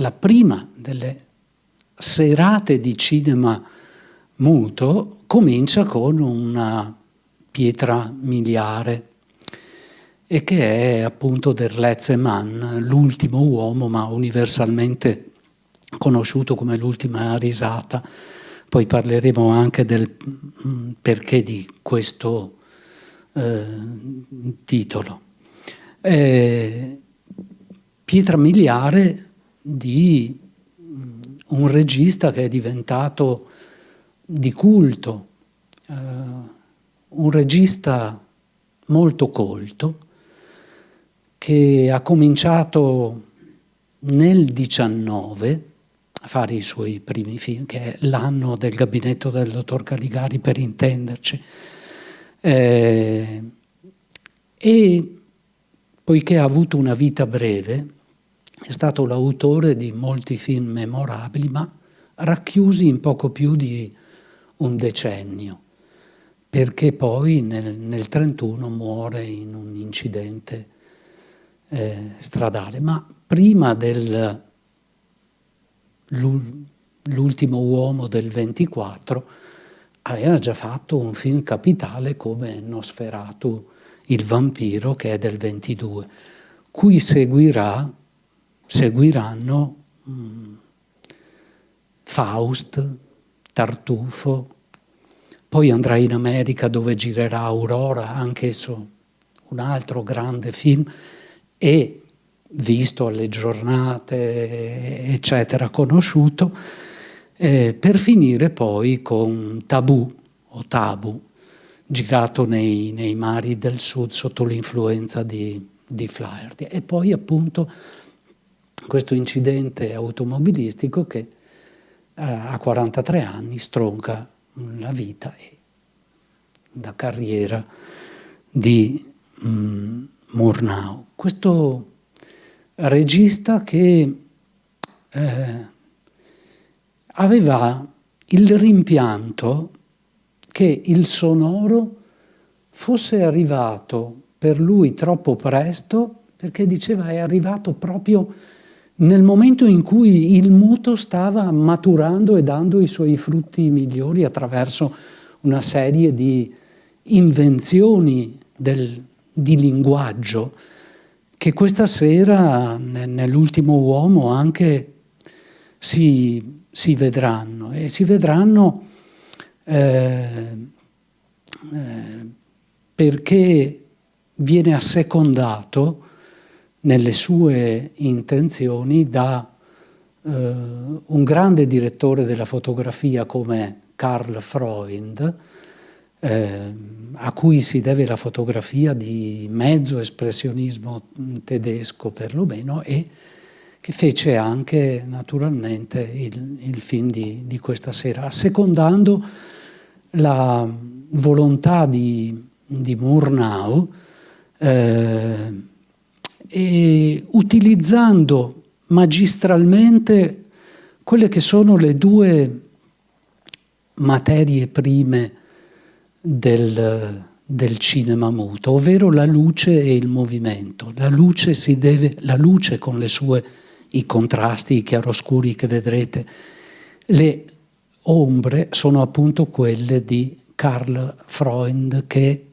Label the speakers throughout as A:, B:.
A: la prima delle serate di cinema muto comincia con una pietra miliare, e che è appunto Der letzte Mann, l'ultimo uomo, ma universalmente conosciuto come l'ultima risata. Poi parleremo anche del perché di questo titolo. Pietra miliare di un regista che è diventato di culto, un regista molto colto, che ha cominciato nel 19 a fare i suoi primi film, che è l'anno del Gabinetto del dottor Caligari, per intenderci. E poiché ha avuto una vita breve, è stato l'autore di molti film memorabili, ma racchiusi in poco più di un decennio, perché poi nel 1931 muore in un incidente stradale. Ma prima dell'ultimo uomo del 24 aveva già fatto un film capitale come Nosferatu, il vampiro, che è del 22, cui seguiranno Faust, Tartufo, poi andrà in America dove girerà Aurora, anch'esso un altro grande film, e visto alle giornate, eccetera, conosciuto, per finire poi con Tabù, o Tabu, girato nei mari del sud sotto l'influenza di Flaherty. E poi appunto questo incidente automobilistico che a 43 anni stronca la vita e la carriera di Murnau. Questo regista che aveva il rimpianto che il sonoro fosse arrivato per lui troppo presto, perché diceva è arrivato proprio nel momento in cui il muto stava maturando e dando i suoi frutti migliori attraverso una serie di invenzioni di linguaggio che questa sera nell'ultimo uomo anche si vedranno, e si vedranno perché viene assecondato nelle sue intenzioni da un grande direttore della fotografia come Karl Freund, a cui si deve la fotografia di mezzo espressionismo tedesco perlomeno, e che fece anche naturalmente il film di questa sera, assecondando la volontà di Murnau e utilizzando magistralmente quelle che sono le due materie prime del cinema muto, ovvero la luce e il movimento. La luce con i contrasti, i chiaroscuri che vedrete, le ombre sono appunto quelle di Karl Freund che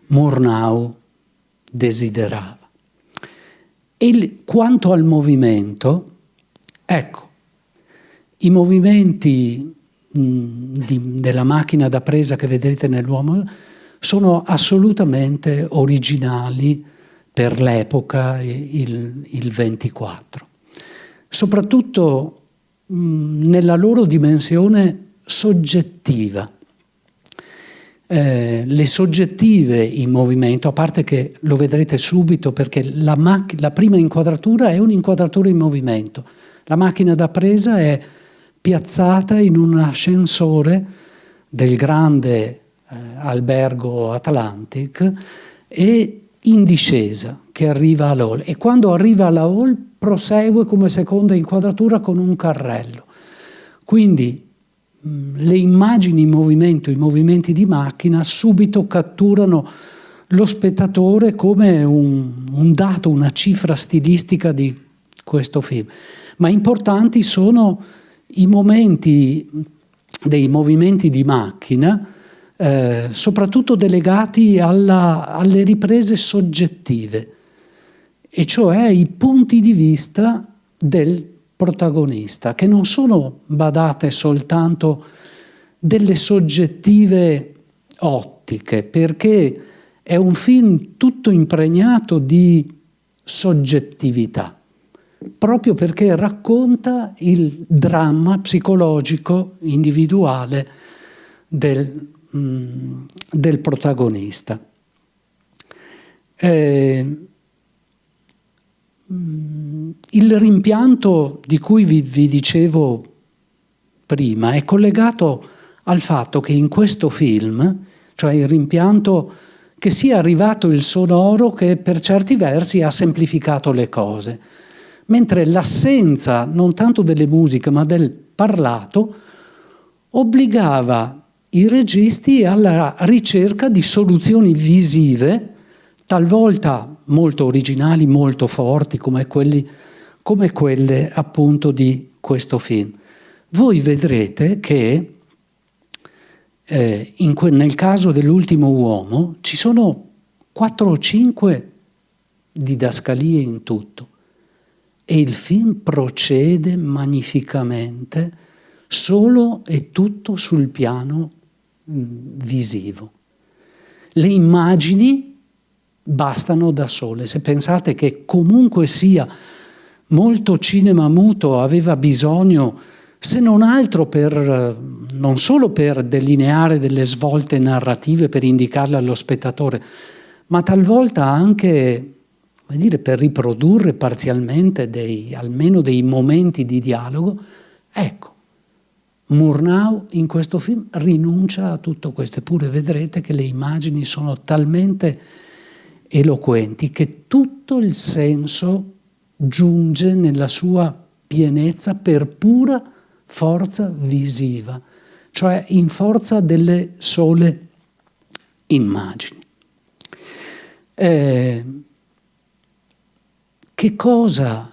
A: Murnau desiderava. E quanto al movimento, ecco, i movimenti della macchina da presa che vedrete nell'uomo sono assolutamente originali per l'epoca, il 24, soprattutto nella loro dimensione soggettiva. Le soggettive in movimento, a parte che lo vedrete subito perché la prima inquadratura è un'inquadratura in movimento. La macchina da presa è piazzata in un ascensore del grande albergo Atlantic e in discesa, che arriva alla hall. E quando arriva alla hall prosegue come seconda inquadratura con un carrello. Quindi le immagini in movimento, i movimenti di macchina subito catturano lo spettatore come un dato, una cifra stilistica di questo film. Ma importanti sono i momenti dei movimenti di macchina, soprattutto delegati alle riprese soggettive, e cioè i punti di vista del protagonista, che non sono, badate, soltanto delle soggettive ottiche, perché è un film tutto impregnato di soggettività, proprio perché racconta il dramma psicologico individuale del protagonista. Il rimpianto di cui vi dicevo prima è collegato al fatto che in questo film, cioè il rimpianto che sia arrivato il sonoro che per certi versi ha semplificato le cose, mentre l'assenza non tanto delle musiche ma del parlato obbligava i registi alla ricerca di soluzioni visive, talvolta molto originali, molto forti, come quelle appunto di questo film. Voi vedrete che nel caso dell'ultimo uomo ci sono 4 o 5 didascalie in tutto, e il film procede magnificamente solo e tutto sul piano visivo. Le immagini bastano da sole. Se pensate che comunque sia molto cinema muto aveva bisogno, se non altro non solo per delineare delle svolte narrative, per indicarle allo spettatore, ma talvolta anche, come dire, per riprodurre parzialmente almeno dei momenti di dialogo, ecco, Murnau in questo film rinuncia a tutto questo, eppure vedrete che le immagini sono talmente eloquenti che tutto il senso giunge nella sua pienezza per pura forza visiva, cioè in forza delle sole immagini. Che cosa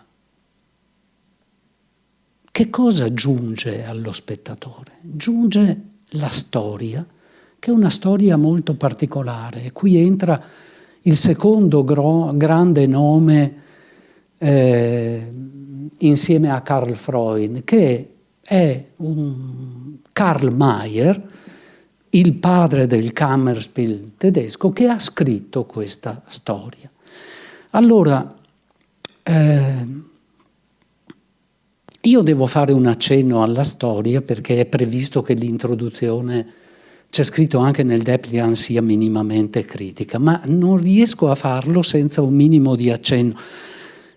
A: giunge allo spettatore? Giunge la storia, che è una storia molto particolare, e qui entra il secondo grande nome insieme a Karl Freud, che è Karl Mayer, il padre del Kammerspiel tedesco, che ha scritto questa storia. Allora, io devo fare un accenno alla storia perché è previsto che l'introduzione, c'è scritto anche nel Depliant, sia minimamente critica, ma non riesco a farlo senza un minimo di accenno.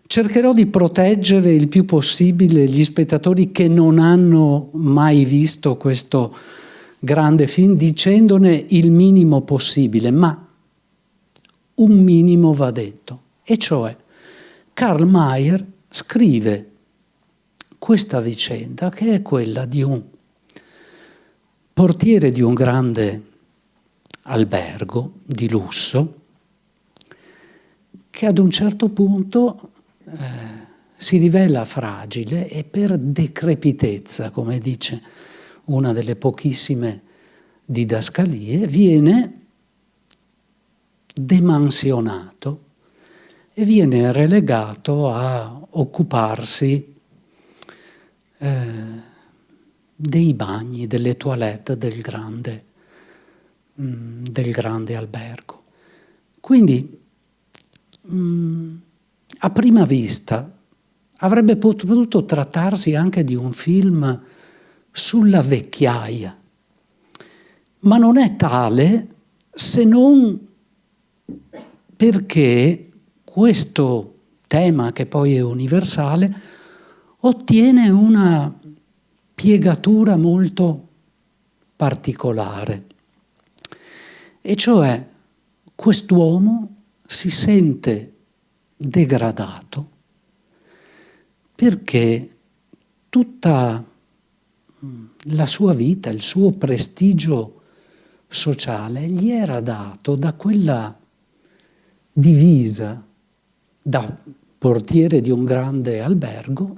A: Cercherò di proteggere il più possibile gli spettatori che non hanno mai visto questo grande film, dicendone il minimo possibile, ma un minimo va detto. E cioè, Karl Mayer scrive questa vicenda, che è quella di un portiere di un grande albergo di lusso, che ad un certo punto si rivela fragile e per decrepitezza, come dice una delle pochissime didascalie, viene demansionato e viene relegato a occuparsi dei bagni, delle toilette del grande albergo. Quindi a prima vista avrebbe potuto trattarsi anche di un film sulla vecchiaia, ma non è tale se non perché questo tema, che poi è universale, ottiene una piegatura molto particolare. E cioè, quest'uomo si sente degradato perché tutta la sua vita, il suo prestigio sociale gli era dato da quella divisa, da portiere di un grande albergo,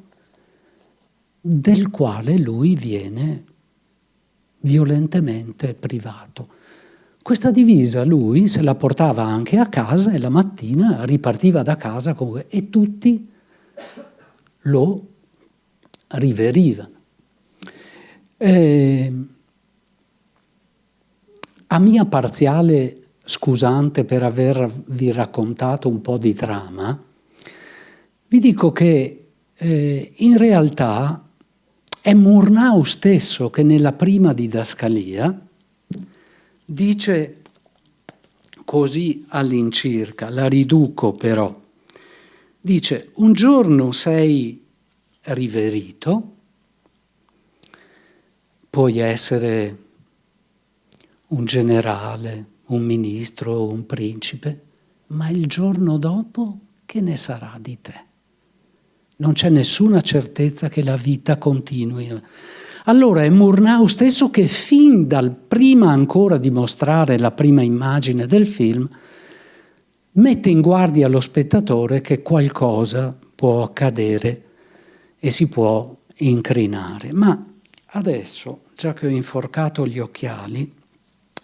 A: del quale lui viene violentemente privato. Questa divisa lui se la portava anche a casa e la mattina ripartiva da casa e tutti lo riverivano. A mia parziale scusante per avervi raccontato un po' di trama, vi dico che in realtà è Murnau stesso che nella prima didascalia dice così all'incirca, la riduco però, dice: un giorno sei riverito, puoi essere un generale, un ministro, un principe, ma il giorno dopo che ne sarà di te? Non c'è nessuna certezza che la vita continui. Allora è Murnau stesso che fin dal prima ancora di mostrare la prima immagine del film mette in guardia lo spettatore che qualcosa può accadere e si può incrinare. Ma adesso, già che ho inforcato gli occhiali,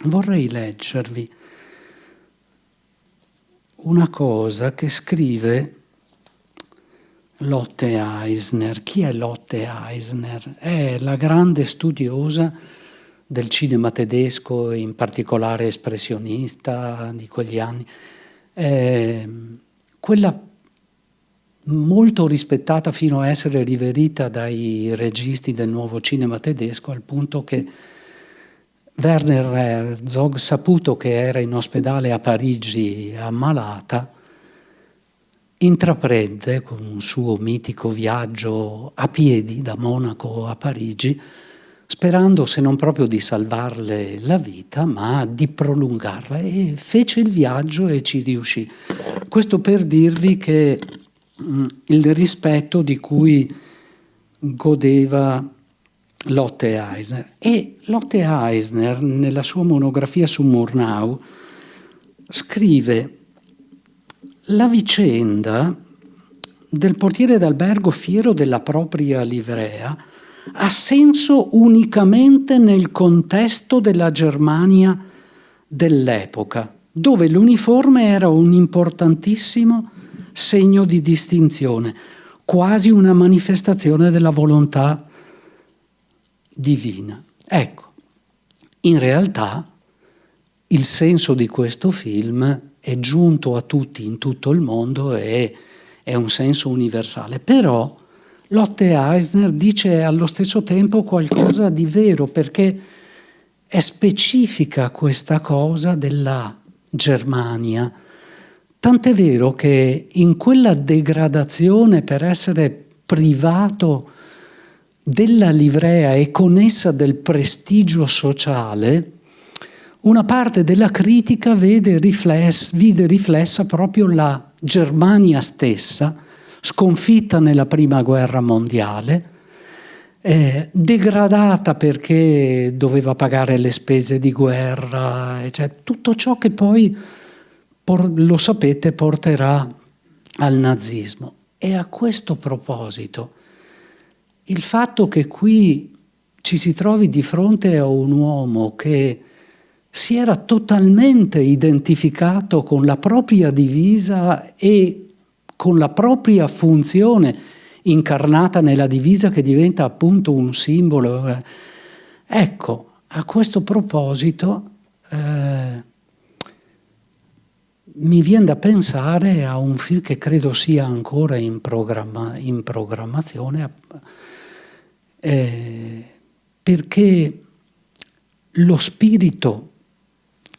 A: vorrei leggervi una cosa che scrive Lotte Eisner. Chi è Lotte Eisner? È la grande studiosa del cinema tedesco, in particolare espressionista di quegli anni. Quella molto rispettata fino a essere riverita dai registi del nuovo cinema tedesco, al punto che Werner Herzog, saputo che era in ospedale a Parigi ammalata, intraprende con un suo mitico viaggio a piedi da Monaco a Parigi, sperando se non proprio di salvarle la vita, ma di prolungarla, e fece il viaggio e ci riuscì. Questo per dirvi che il rispetto di cui godeva Lotte Eisner. E Lotte Eisner, nella sua monografia su Murnau, scrive: la vicenda del portiere d'albergo fiero della propria livrea ha senso unicamente nel contesto della Germania dell'epoca, dove l'uniforme era un importantissimo segno di distinzione, quasi una manifestazione della volontà divina. Ecco, in realtà il senso di questo film è giunto a tutti in tutto il mondo e è un senso universale, però Lotte Eisner dice allo stesso tempo qualcosa di vero, perché è specifica questa cosa della Germania, tant'è vero che in quella degradazione per essere privato della livrea e con essa del prestigio sociale, una parte della critica vide riflessa proprio la Germania stessa, sconfitta nella prima guerra mondiale, degradata perché doveva pagare le spese di guerra, cioè tutto ciò che poi, lo sapete, porterà al nazismo. E a questo proposito, il fatto che qui ci si trovi di fronte a un uomo che si era totalmente identificato con la propria divisa e con la propria funzione incarnata nella divisa, che diventa appunto un simbolo. Ecco, a questo proposito mi viene da pensare a un film che credo sia ancora in programmazione, perché lo spirito,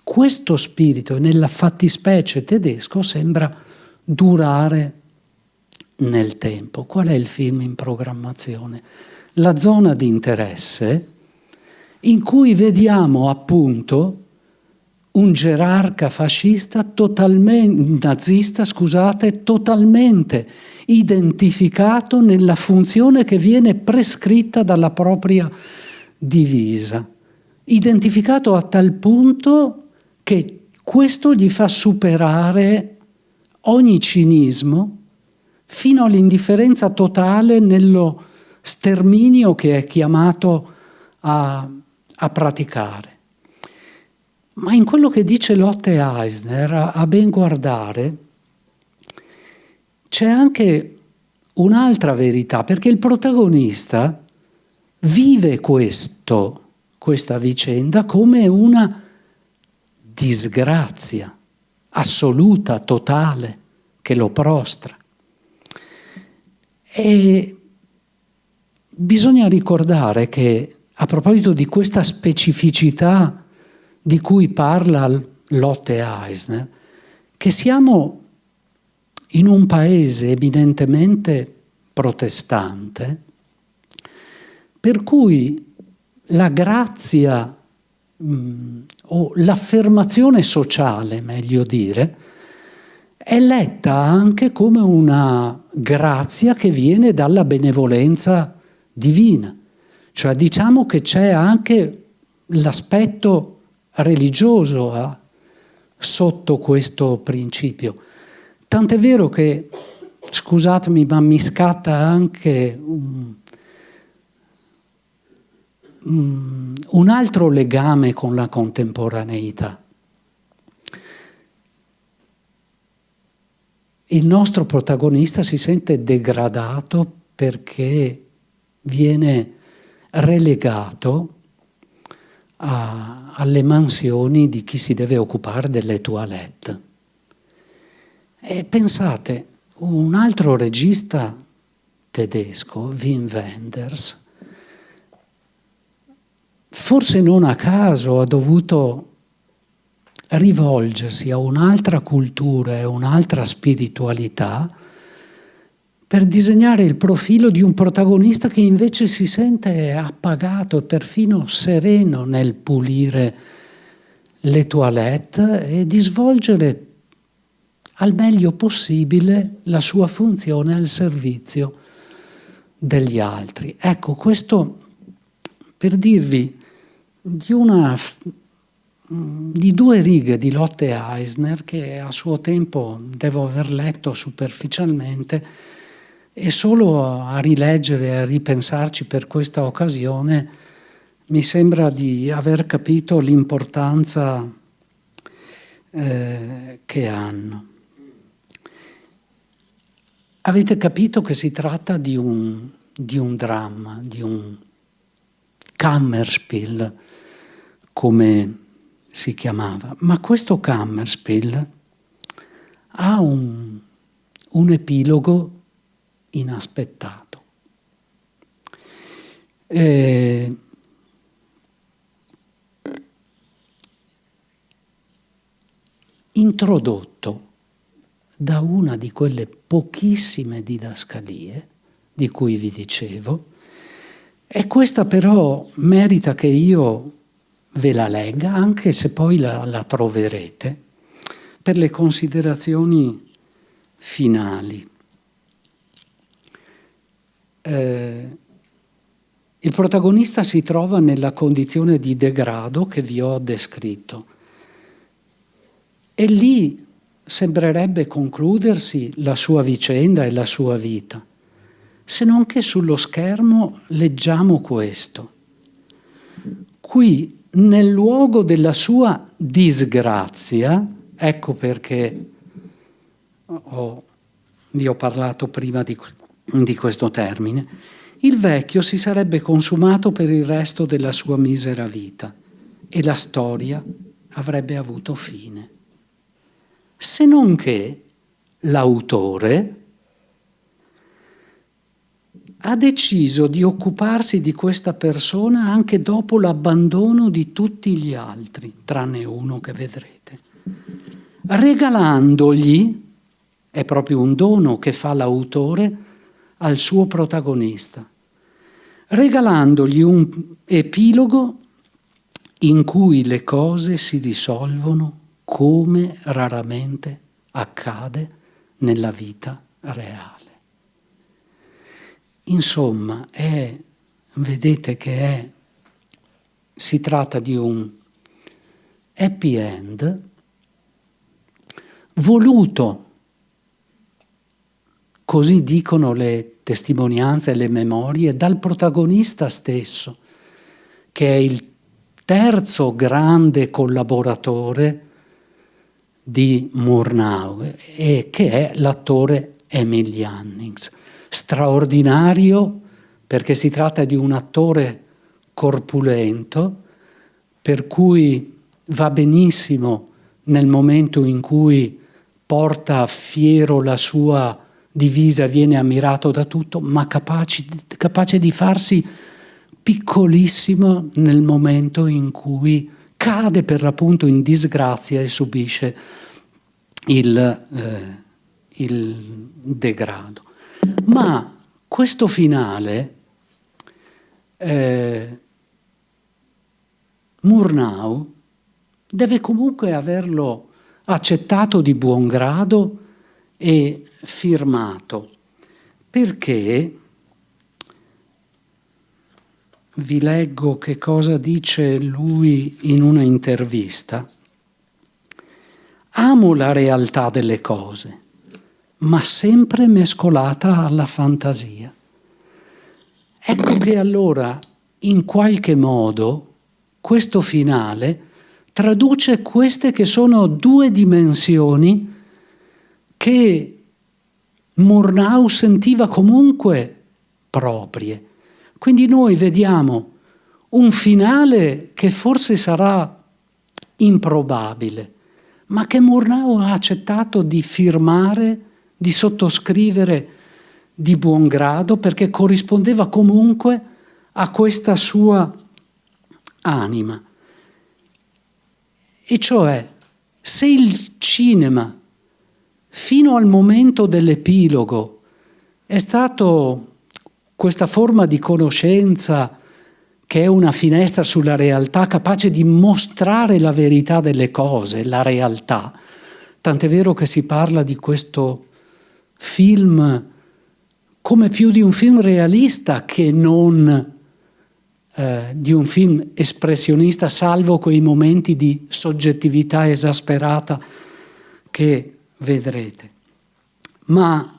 A: questo spirito nella fattispecie tedesco, sembra durare nel tempo. Qual è il film in programmazione? La zona di interesse, in cui vediamo appunto un gerarca fascista nazista, totalmente identificato nella funzione che viene prescritta dalla propria divisa, identificato a tal punto che questo gli fa superare ogni cinismo fino all'indifferenza totale nello sterminio che è chiamato a praticare. Ma in quello che dice Lotte Eisner, a ben guardare, c'è anche un'altra verità, perché il protagonista vive questa vicenda come una disgrazia assoluta, totale, che lo prostra. E bisogna ricordare che, a proposito di questa specificità di cui parla Lotte Eisner, che siamo in un paese eminentemente protestante, per cui la grazia o l'affermazione sociale, meglio dire, è letta anche come una grazia che viene dalla benevolenza divina. Cioè diciamo che c'è anche l'aspetto religioso sotto questo principio. Tant'è vero che, scusatemi, ma mi scatta anche un altro legame con la contemporaneità. Il nostro protagonista si sente degradato perché viene relegato alle mansioni di chi si deve occupare delle toilette. E pensate, un altro regista tedesco, Wim Wenders, forse non a caso ha dovuto rivolgersi a un'altra cultura e un'altra spiritualità per disegnare il profilo di un protagonista che invece si sente appagato e perfino sereno nel pulire le toilette e di svolgere al meglio possibile la sua funzione al servizio degli altri. Ecco, questo per dirvi di due righe di Lotte Eisner che a suo tempo devo aver letto superficialmente, e solo a rileggere e a ripensarci per questa occasione mi sembra di aver capito l'importanza che hanno. Avete capito che si tratta di un dramma, di un Kammerspiel, come si chiamava. Ma questo Kammerspiel ha un epilogo inaspettato. Introdotto da una di quelle pochissime didascalie di cui vi dicevo, e questa però merita che io ve la legga, anche se poi la troverete, per le considerazioni finali. Il protagonista si trova nella condizione di degrado che vi ho descritto e lì sembrerebbe concludersi la sua vicenda e la sua vita, se non che sullo schermo leggiamo questo. Qui, nel luogo della sua disgrazia, ecco perché vi ho parlato prima di questo termine, il vecchio si sarebbe consumato per il resto della sua misera vita e la storia avrebbe avuto fine. Se non che l'autore ha deciso di occuparsi di questa persona anche dopo l'abbandono di tutti gli altri, tranne uno che vedrete, regalandogli, è proprio un dono che fa l'autore al suo protagonista, regalandogli un epilogo in cui le cose si risolvono come raramente accade nella vita reale. Insomma, vedete che si tratta di un happy end voluto così dicono le testimonianze e le memorie, dal protagonista stesso, che è il terzo grande collaboratore di Murnau e che è l'attore Emil Jannings. Straordinario perché si tratta di un attore corpulento, per cui va benissimo nel momento in cui porta fiero la sua divisa, viene ammirato da tutto, ma capace di farsi piccolissimo nel momento in cui cade per l'appunto in disgrazia e subisce il degrado. Ma questo finale Murnau deve comunque averlo accettato di buon grado e firmato, perché vi leggo che cosa dice lui in una intervista. Amo la realtà delle cose, ma sempre mescolata alla fantasia. Ecco che allora, in qualche modo, questo finale traduce queste che sono due dimensioni che Murnau sentiva comunque proprie. Quindi noi vediamo un finale che forse sarà improbabile, ma che Murnau ha accettato di firmare, di sottoscrivere di buon grado, perché corrispondeva comunque a questa sua anima. E cioè, se il cinema, fino al momento dell'epilogo, è stato questa forma di conoscenza che è una finestra sulla realtà, capace di mostrare la verità delle cose, la realtà. Tant'è vero che si parla di questo film come più di un film realista che non di un film espressionista, salvo quei momenti di soggettività esasperata che vedrete. Ma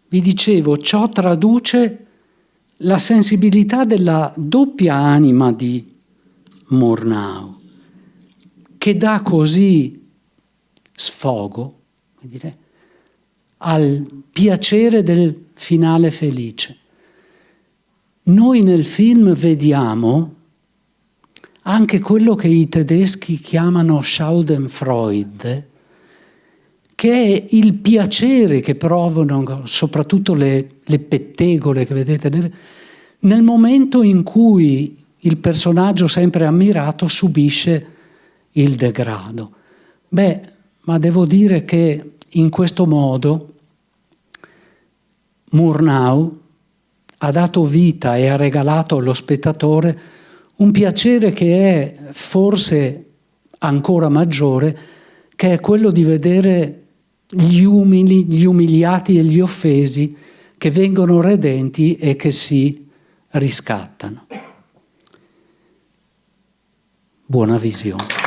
A: vi dicevo, ciò traduce la sensibilità della doppia anima di Murnau, che dà così sfogo, come dire, al piacere del finale felice. Noi nel film vediamo anche quello che i tedeschi chiamano Schadenfreude, che è il piacere che provano soprattutto le pettegole che vedete nel momento in cui il personaggio sempre ammirato subisce il degrado. Beh, ma devo dire che in questo modo Murnau ha dato vita e ha regalato allo spettatore un piacere che è forse ancora maggiore, che è quello di vedere gli umili, gli umiliati e gli offesi che vengono redenti e che si riscattano. Buona visione.